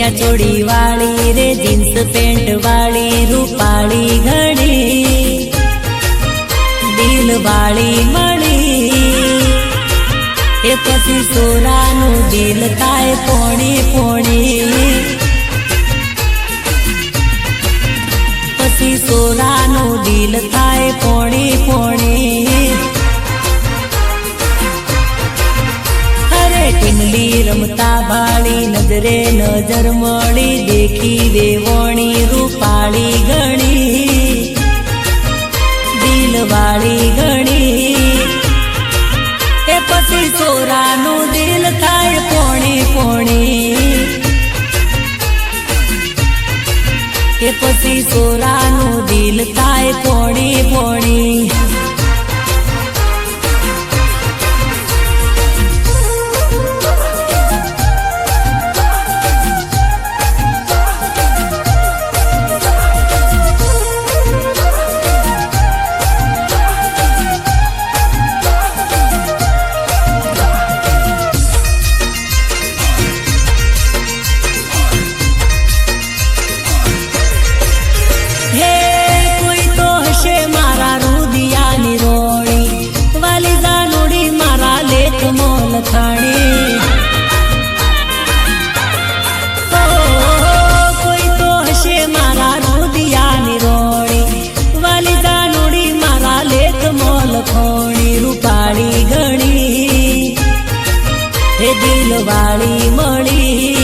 ચણિયા ચોળી વાળી રે jeans pant વાળી રૂપાળી ઘણી દિલ વાળી મળી એ પછી સોરાનું દિલ થાય પોણી પોણી પછી સોરાનું દિલ થાય પોણી પોણી ટીમલી રમતા ભાળી નજરે નજર મળી દેખી દેવણી રૂપાળી ઘણી દિલવાળી ઘણી એ પછી સોરાનું દિલ થાય પોણી પોણી એ પછી સોરાનું દિલ થાય પોણી પોણી કોઈ તો હશે મારા રુદિયાની રોણી વાલી જાનુડી મારા લેખ મોલ ખોણી રૂપાળી ઘણી હે દિલવાળી મળી